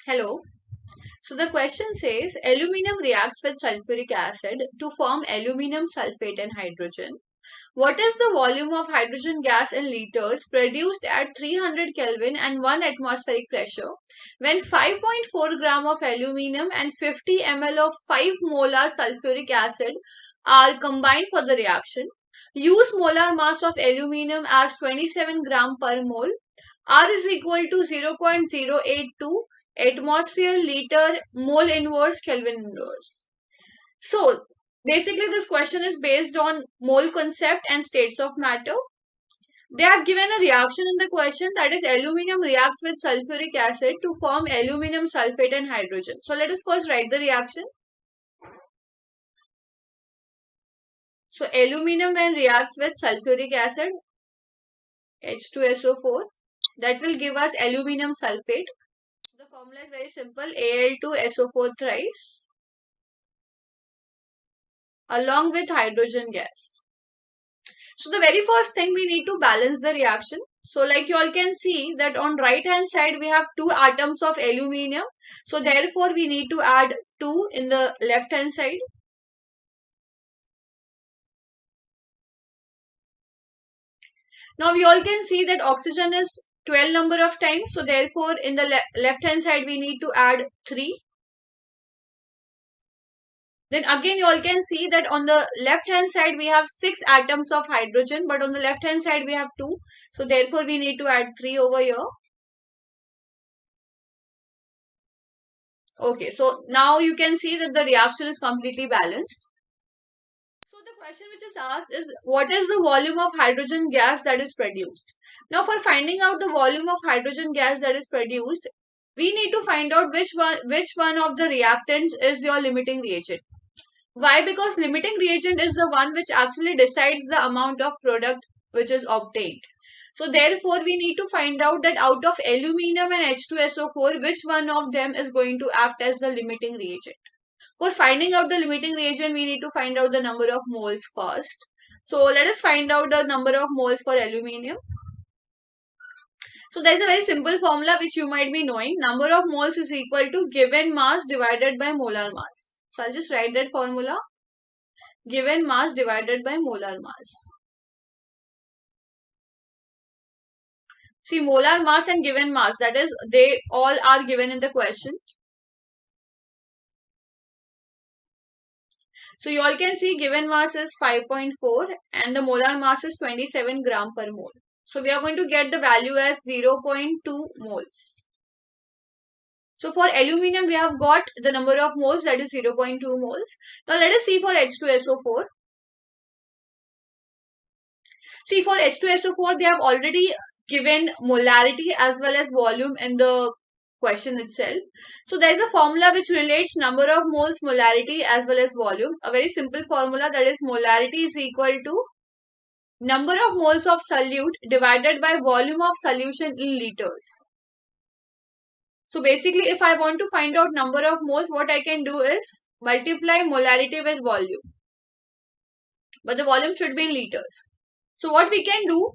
Hello. So the question says aluminum reacts with sulfuric acid to form aluminum sulfate and hydrogen. What is the volume of hydrogen gas in liters produced at 300 Kelvin and 1 atmospheric pressure when 5.4 gram of aluminum and 50 ml of 5 molar sulfuric acid are combined for the reaction? Use molar mass of aluminum as 27 gram per mole. R is equal to 0.082 atmosphere liter mole inverse Kelvin inverse. So basically this question is based on mole concept and states of matter. They have given a reaction in the question, that is aluminum reacts with sulfuric acid to form aluminum sulfate and hydrogen. So let us first write the reaction. So aluminum when reacts with sulfuric acid, H2SO4, that will give us aluminum sulfate. The formula is very simple, Al2SO4 thrice along with hydrogen gas. So the very first thing, we need to balance the reaction. So like you all can see that on right hand side we have 2 atoms of aluminum. So therefore we need to add 2 in the left hand side. Now we all can see that oxygen is 12 number of times. So therefore in the left hand side we need to add 3. Then again you all can see that on the left hand side we have 6 atoms of hydrogen, but on the left hand side we have 2. So therefore we need to add 3 over here. Okay, so now you can see that the reaction is completely balanced. So the question which is asked is, what is the volume of hydrogen gas that is produced? Now for finding out the volume of hydrogen gas that is produced, we need to find out which one of the reactants is your limiting reagent. Why? Because limiting reagent is the one which actually decides the amount of product which is obtained. So therefore, we need to find out that out of aluminum and H2SO4, which one of them is going to act as the limiting reagent. For finding out the limiting reagent, we need to find out the number of moles first. So let us find out the number of moles for aluminum. So there is a very simple formula which you might be knowing. Number of moles is equal to given mass divided by molar mass. So I'll just write that formula. Given mass divided by molar mass. See, molar mass and given mass, that is, they all are given in the question. So you all can see given mass is 5.4 and the molar mass is 27 gram per mole. So we are going to get the value as 0.2 moles. So for aluminum, we have got the number of moles, that is 0.2 moles. Now let us see for H2SO4. See, for H2SO4, they have already given molarity as well as volume in the question itself. So there is a formula which relates number of moles, molarity as well as volume. A very simple formula, that is molarity is equal to number of moles of solute divided by volume of solution in liters. So basically, if I want to find out number of moles, what I can do is multiply molarity with volume. But the volume should be in liters. So what we can do,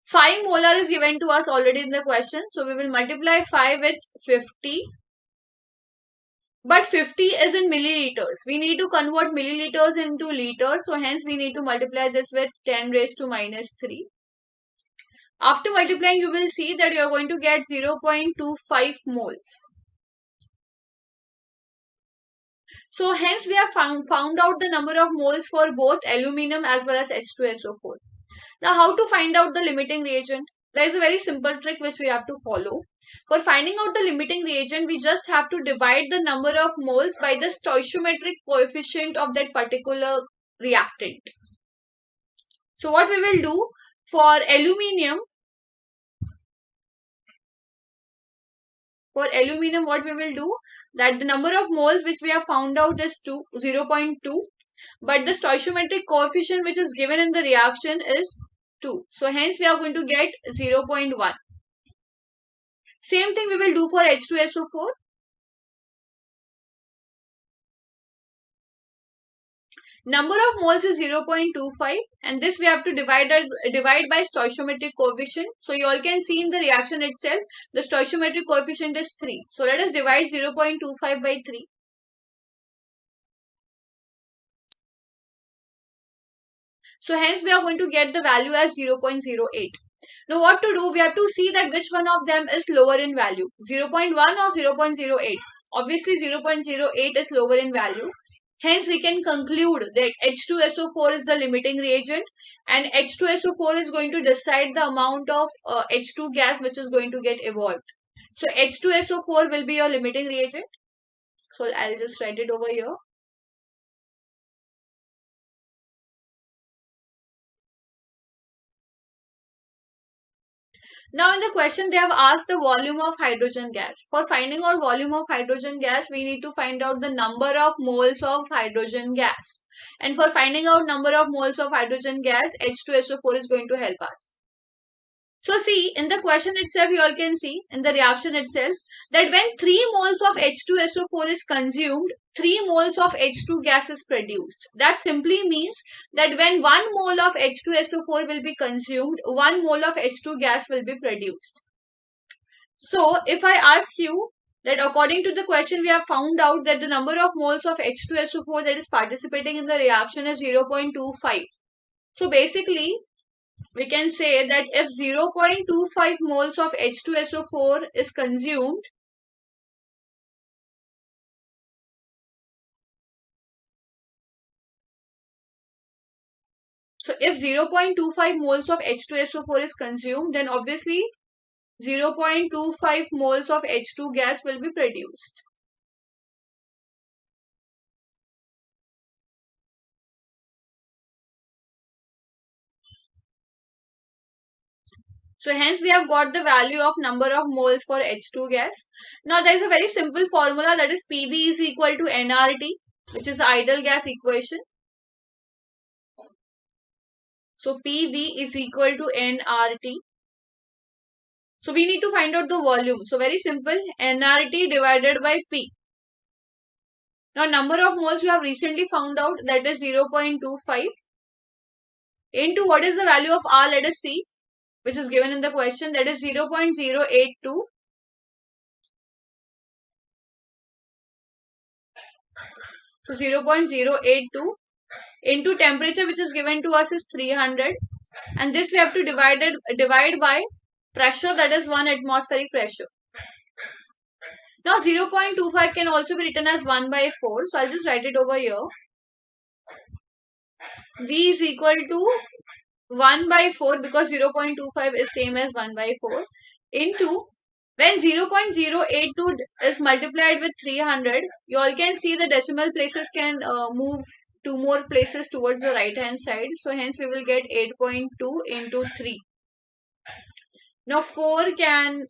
5 molar is given to us already in the question. So we will multiply 5 with 50. But 50 is in milliliters. We need to convert milliliters into liters. So hence we need to multiply this with 10 raised to minus 3. After multiplying, you will see that you are going to get 0.25 moles. So hence we have found out the number of moles for both aluminum as well as H2SO4. Now how to find out the limiting reagent? There is a very simple trick which we have to follow. For finding out the limiting reagent, we just have to divide the number of moles by the stoichiometric coefficient of that particular reactant. So what we will do for aluminum, what we will do, that the number of moles which we have found out is 0.2, but the stoichiometric coefficient which is given in the reaction is 2. So hence we are going to get 0.1. Same thing we will do for H2SO4. Number of moles is 0.25 and this we have to divide by stoichiometric coefficient. So you all can see in the reaction itself, the stoichiometric coefficient is 3. So let us divide 0.25 by 3. So hence we are going to get the value as 0.08. Now what to do? We have to see that which one of them is lower in value, 0.1 or 0.08. Obviously 0.08 is lower in value. Hence we can conclude that H2SO4 is the limiting reagent and H2SO4 is going to decide the amount of H2 gas which is going to get evolved. So H2SO4 will be your limiting reagent. So I'll just write it over here. Now in the question they have asked the volume of hydrogen gas. For finding out volume of hydrogen gas, we need to find out the number of moles of hydrogen gas. And for finding out number of moles of hydrogen gas, H2SO4 is going to help us. So see, in the question itself, you all can see in the reaction itself that when 3 moles of H2SO4 is consumed, 3 moles of H2 gas is produced. That simply means that when 1 mole of H2SO4 will be consumed, 1 mole of H2 gas will be produced. So if I ask you that according to the question, we have found out that the number of moles of H2SO4 that is participating in the reaction is 0.25. So basically, we can say that if 0.25 moles of H2SO4 is consumed, so if 0.25 moles of H2SO4 is consumed, then obviously 0.25 moles of H2 gas will be produced. So hence we have got the value of number of moles for H2 gas. Now there is a very simple formula, that is PV is equal to nRT, which is the ideal gas equation. So PV is equal to nRT. So we need to find out the volume. So very simple, nRT divided by P. Now number of moles we have recently found out, that is 0.25 into what is the value of R, let us see, which is given in the question, that is 0.082. So 0.082 into temperature which is given to us is 300, and this we have to divide by pressure, that is 1 atmospheric pressure. Now 0.25 can also be written as 1 by 4. So I'll just write it over here. V is equal to 1 by 4 because 0.25 is same as 1 by 4 into when 0.082 is multiplied with 300, you all can see the decimal places can move 2 more places towards the right hand side. So hence we will get 8.2 into 3. Now 4 can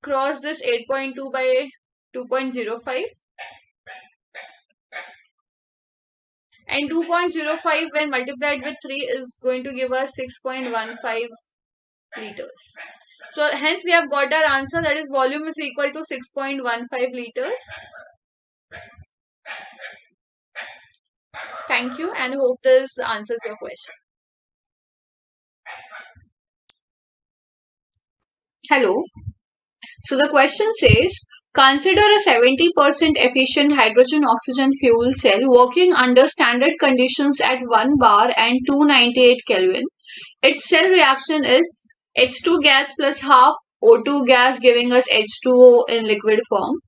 cross this 8.2 by 2.05. And 2.05 when multiplied with 3 is going to give us 6.15 liters. So hence we have got our answer, that is volume is equal to 6.15 liters. Thank you and hope this answers your question. Hello. So the question says, consider a 70% efficient hydrogen-oxygen fuel cell working under standard conditions at 1 bar and 298 Kelvin. Its cell reaction is H2 gas plus half O2 gas giving us H2O in liquid form.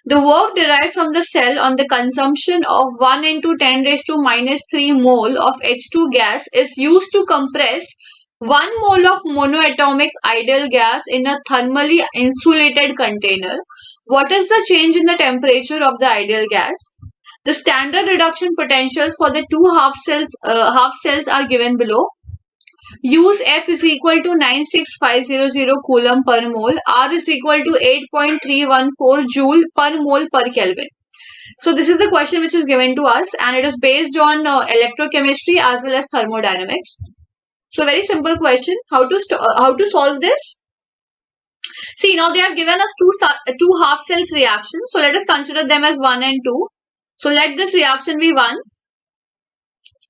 The work derived from the cell on the consumption of 1 into 10 raised to minus 3 mole of H2 gas is used to compress 1 mole of monoatomic ideal gas in a thermally insulated container. What is the change in the temperature of the ideal gas? The standard reduction potentials for the two half cells are given below. Use F is equal to 96500 coulomb per mole. R is equal to 8.314 joule per mole per Kelvin. So this is the question which is given to us and it is based on electrochemistry as well as thermodynamics. So very simple question. How to solve this? See, now they have given us two half cells reactions. So let us consider them as 1 and 2. So let this reaction be 1.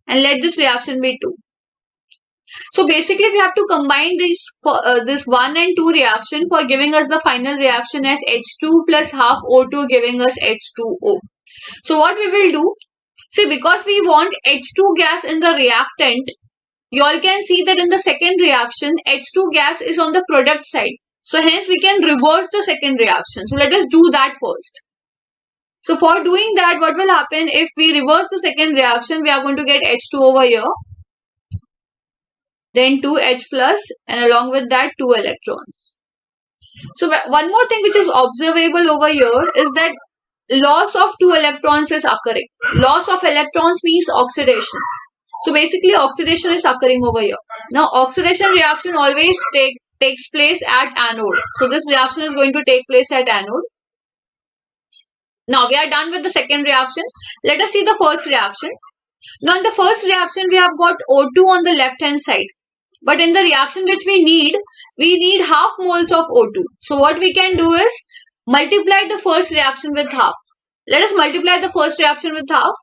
and let this reaction be 2. So basically we have to combine this 1 and 2 reaction for giving us the final reaction as H2 plus half O2 giving us H2O. So what we will do, see, because we want H2 gas in the reactant, you all can see that in the second reaction H2 gas is on the product side. So hence we can reverse the second reaction. So let us do that first. So for doing that, what will happen if we reverse the second reaction, we are going to get H2 over here, then 2H plus, and along with that 2 electrons. So one more thing which is observable over here is that loss of 2 electrons is occurring. Loss of electrons means oxidation. So basically oxidation is occurring over here. Now oxidation reaction always takes place at anode. So this reaction is going to take place at anode. Now we are done with the second reaction. Let us see the first reaction. Now in the first reaction we have got O2 on the left hand side. But in the reaction which we need half moles of O2. So what we can do is multiply the first reaction with half. Let us multiply the first reaction with half.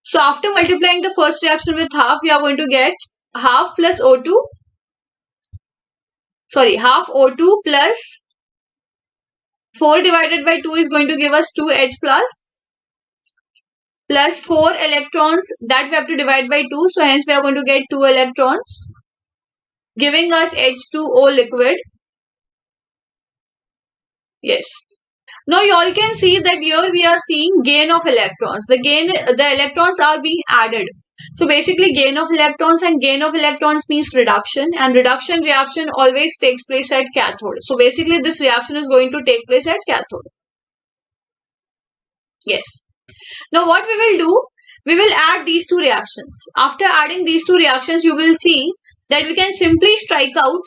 So after multiplying the first reaction with half, we are going to get half plus O2. Sorry, half O2 plus 4 divided by 2 is going to give us 2H plus 4 electrons that we have to divide by 2. So hence we are going to get 2 electrons giving us H2O liquid. Yes. Now you all can see that here we are seeing gain of electrons. The electrons are being added. So basically gain of electrons and gain of electrons means reduction, and reduction reaction always takes place at cathode. So basically this reaction is going to take place at cathode. Yes. Now what we will do, we will add these two reactions. After adding these two reactions, you will see that we can simply strike out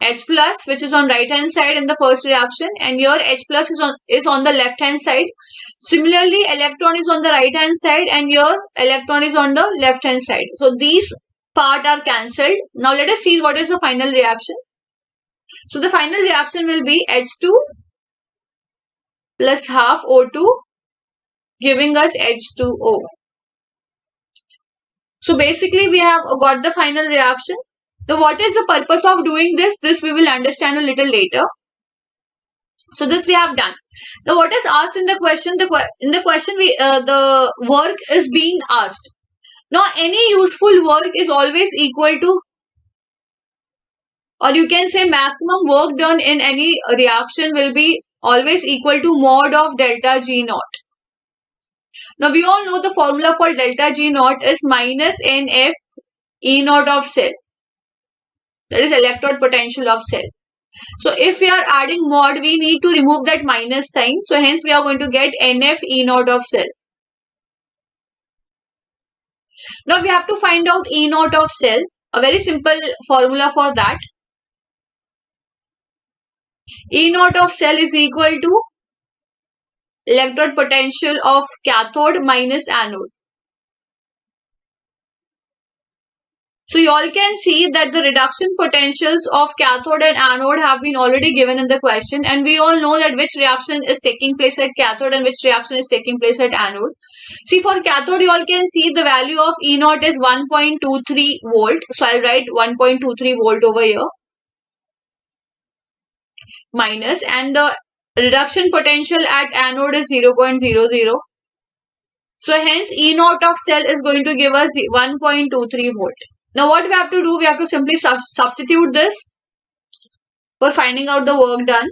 H plus, which is on right hand side in the first reaction, and here H plus is on the left hand side. Similarly, electron is on the right hand side and here electron is on the left hand side. So these part are cancelled. Now let us see what is the final reaction. So the final reaction will be H2 plus half O2 giving us H2O. So basically we have got the final reaction. Now what is the purpose of doing this? This we will understand a little later. So this we have done. Now what is asked in the question? In the question the work is being asked. Now any useful work is always equal to, or you can say maximum work done in any reaction will be always equal to mod of delta G naught. Now we all know the formula for delta G naught is minus NF E naught of cell. That is electrode potential of cell. So if we are adding mod, we need to remove that minus sign. So hence we are going to get NF E naught of cell. Now we have to find out E naught of cell. A very simple formula for that. E naught of cell is equal to electrode potential of cathode minus anode. So you all can see that the reduction potentials of cathode and anode have been already given in the question, and we all know that which reaction is taking place at cathode and which reaction is taking place at anode. See, for cathode you all can see the value of E naught is 1.23 volt. So I'll write 1.23 volt over here minus, and the reduction potential at anode is 0.00. So hence E naught of cell is going to give us 1.23 volt. Now what we have to do, we have to simply substitute this for finding out the work done.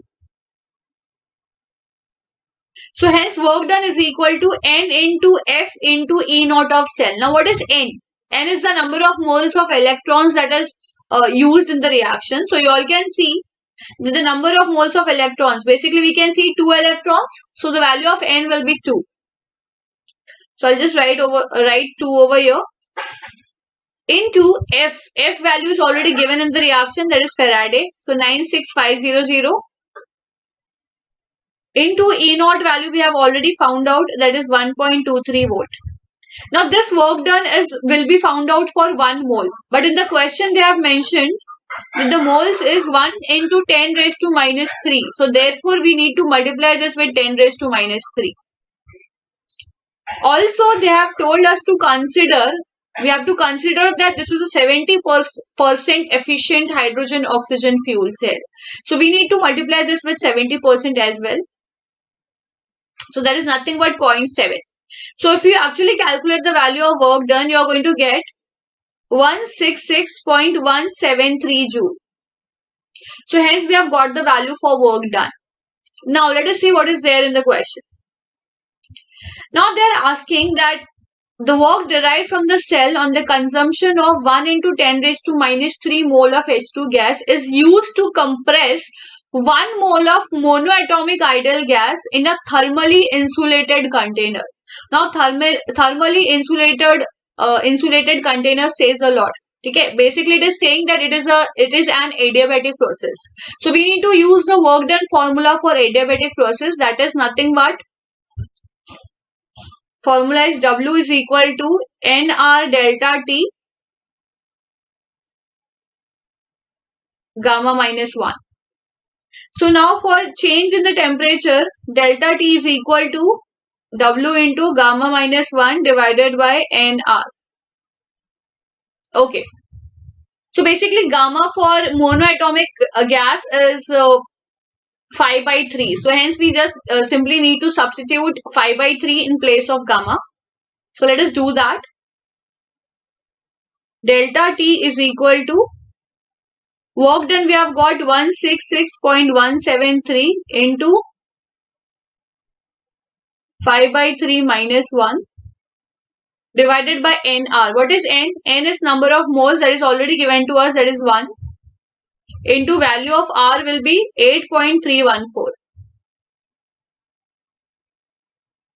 So hence work done is equal to N into F into E naught of cell. Now what is N? N is the number of moles of electrons that is used in the reaction. So you all can see the number of moles of electrons. Basically we can see 2 electrons. So the value of N will be 2. So I'll just write 2 over here. Into F. F value is already given in the reaction, that is Faraday. So 96500. Into E naught value we have already found out, that is 1.23 volt. Now this work done will be found out for 1 mole. But in the question they have mentioned that the moles is 1 into 10 raised to minus 3. So therefore we need to multiply this with 10 raised to minus 3. Also, they have told us to consider, we have to consider that this is a 70% efficient hydrogen oxygen fuel cell. So we need to multiply this with 70% as well. So that is nothing but 0.7. So if you actually calculate the value of work done, you are going to get 166.173 joule. So hence we have got the value for work done. Now let us see what is there in the question. Now they are asking that the work derived from the cell on the consumption of 1 into 10 raised to minus 3 mole of H2 gas is used to compress 1 mole of monoatomic ideal gas in a thermally insulated container. Now thermally insulated container says a lot. Okay, basically it is saying that it is an adiabatic process. So we need to use the work done formula for adiabatic process, that is nothing but formula is W is equal to NR delta T gamma minus 1. So now for change in the temperature, delta T is equal to W into gamma minus 1 divided by NR. Okay. So basically gamma for monoatomic gas is 5 by 3. So hence we just simply need to substitute 5 by 3 in place of gamma. So let us do that. Delta T is equal to work done, we have got 166.173 into 5 by 3 minus 1 divided by NR. What is N? N is number of moles that is already given to us, that is 1, into value of R will be 8.314.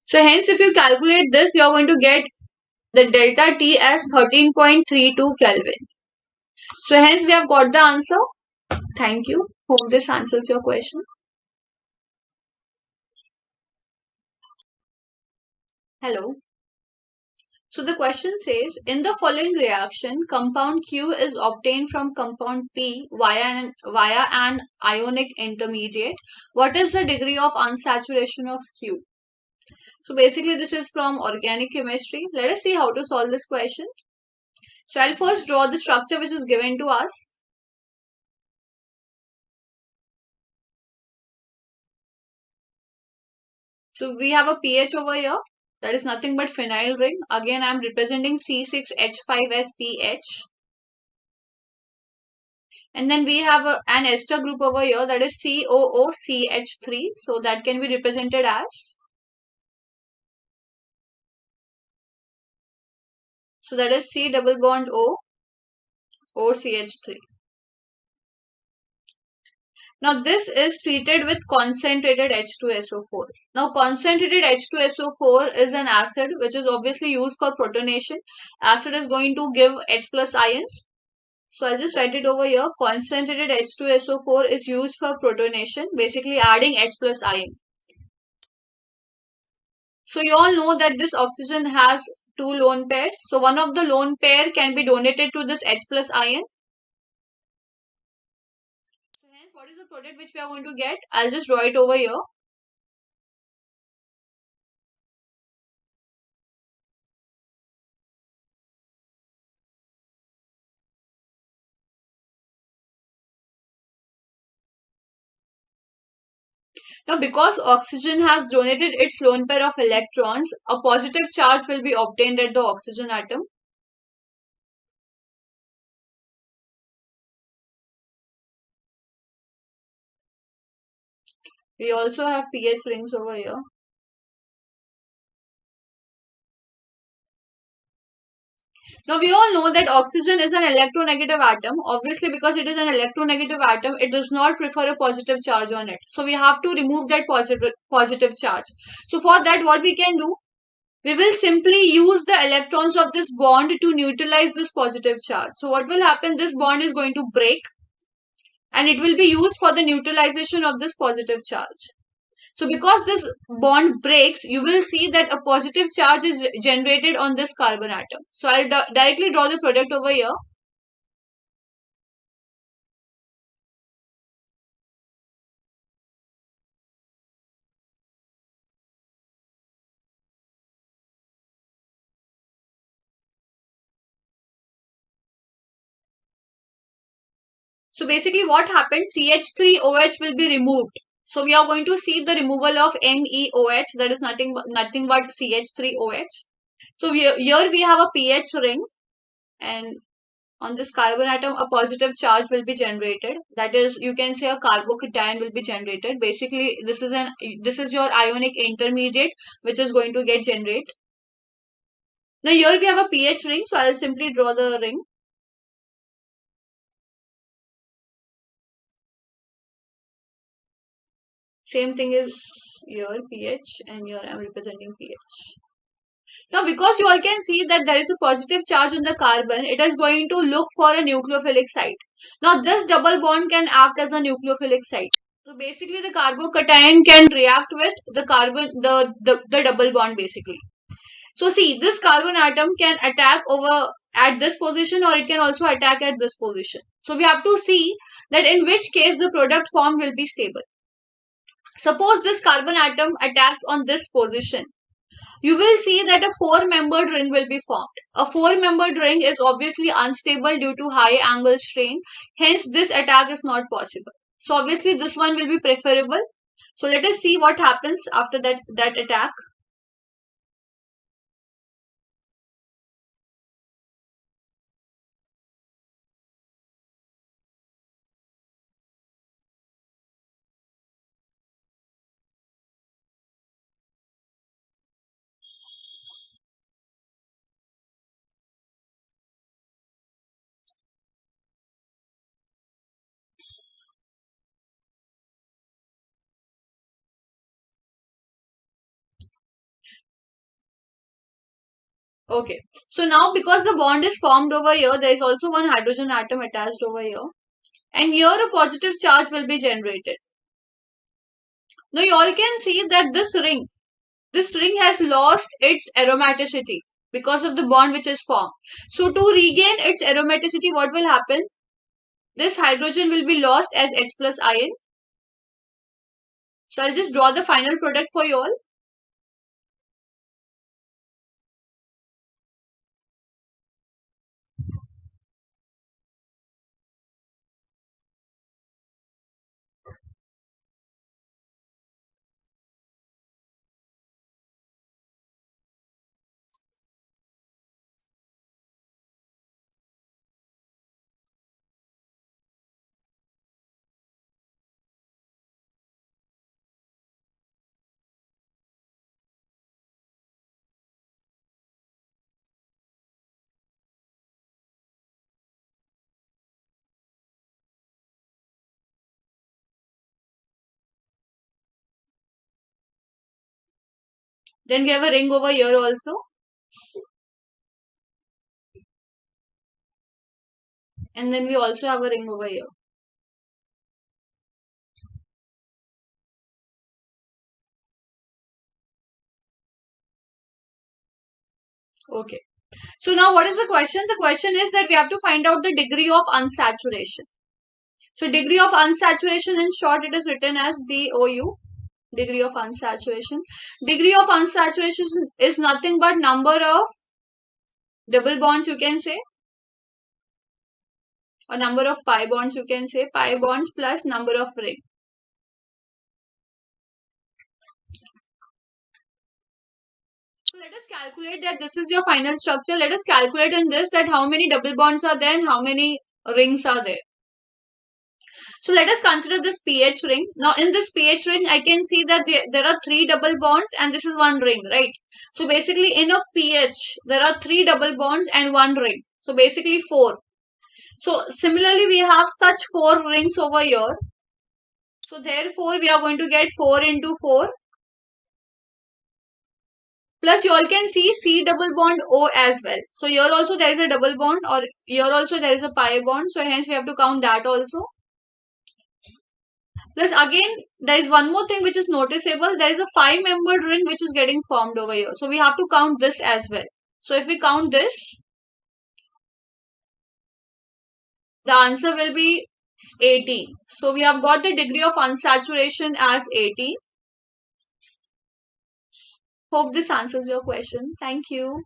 So hence if you calculate this, you are going to get the delta T as 13.32 Kelvin. So hence we have got the answer. Thank you. Hope this answers your question. Hello. So the question says, in the following reaction, compound Q is obtained from compound P via an ionic intermediate. What is the degree of unsaturation of Q? So basically this is from organic chemistry. Let us see how to solve this question. So I'll first draw the structure which is given to us. So we have a pH over here. That is nothing but phenyl ring. Again, I am representing C6H5 as pH. And then we have an ester group over here, that is COOCH3. So that can be represented as. So that is C double bond O, OCH3. Now this is treated with concentrated H2SO4. Now concentrated H2SO4 is an acid which is obviously used for protonation. Acid is going to give H plus ions. So I'll just write it over here. Concentrated H2SO4 is used for protonation, basically adding H plus ion. So you all know that this oxygen has two lone pairs. So one of the lone pair can be donated to this H plus ion. So hence what is the product which we are going to get? I'll just draw it over here. Now because oxygen has donated its lone pair of electrons, a positive charge will be obtained at the oxygen atom. We also have pH rings over here. Now we all know that oxygen is an electronegative atom. Obviously because it is an electronegative atom, it does not prefer a positive charge on it. So we have to remove that positive charge. So for that what we can do? We will simply use the electrons of this bond to neutralize this positive charge. So what will happen? This bond is going to break and it will be used for the neutralization of this positive charge. So because this bond breaks, you will see that a positive charge is generated on this carbon atom. So I'll directly draw the product over here. So basically what happens, CH3OH will be removed. So we are going to see the removal of MEOH, that is nothing but CH3OH. So here we have a pH ring, and on this carbon atom a positive charge will be generated. That is, you can say a carbocation will be generated. Basically this is your ionic intermediate which is going to get generated. Now here we have a pH ring, so I'll simply draw the ring. Same thing is here pH, and here I'm representing pH. Now because you all can see that there is a positive charge on the carbon, it is going to look for a nucleophilic site. Now this double bond can act as a nucleophilic site. So basically the carbocation can react with the the double bond basically. So see, this carbon atom can attack over at this position, or it can also attack at this position. So we have to see that in which case the product form will be stable. Suppose this carbon atom attacks on this position, you will see that a four-membered ring will be formed. A four-membered ring is obviously unstable due to high angle strain. Hence, this attack is not possible. So obviously, this one will be preferable. So let us see what happens after that attack. Okay. So now because the bond is formed over here, there is also one hydrogen atom attached over here. And here a positive charge will be generated. Now you all can see that this ring has lost its aromaticity because of the bond which is formed. So to regain its aromaticity, what will happen? This hydrogen will be lost as H plus ion. So I'll just draw the final product for you all. Then we have a ring over here also. And then we also have a ring over here. Okay. So now what is the question? The question is that we have to find out the degree of unsaturation. So degree of unsaturation, in short, it is written as DOU. Degree of unsaturation. Degree of unsaturation is nothing but number of double bonds, you can say, or number of pi bonds, you can say, pi bonds plus number of ring. So let us calculate that this is your final structure. Let us calculate in this that how many double bonds are there and how many rings are there. So let us consider this pH ring. Now in this pH ring, I can see that there are three double bonds and this is one ring, right? So basically in a pH, there are three double bonds and one ring. So basically four. So similarly, we have such four rings over here. So therefore, we are going to get 4 into 4. Plus you all can see C double bond O as well. So here also there is a double bond, or here also there is a pi bond. So hence we have to count that also. Plus again, there is one more thing which is noticeable. There is a 5-membered ring which is getting formed over here. So we have to count this as well. So if we count this, the answer will be 18. So we have got the degree of unsaturation as 18. Hope this answers your question. Thank you.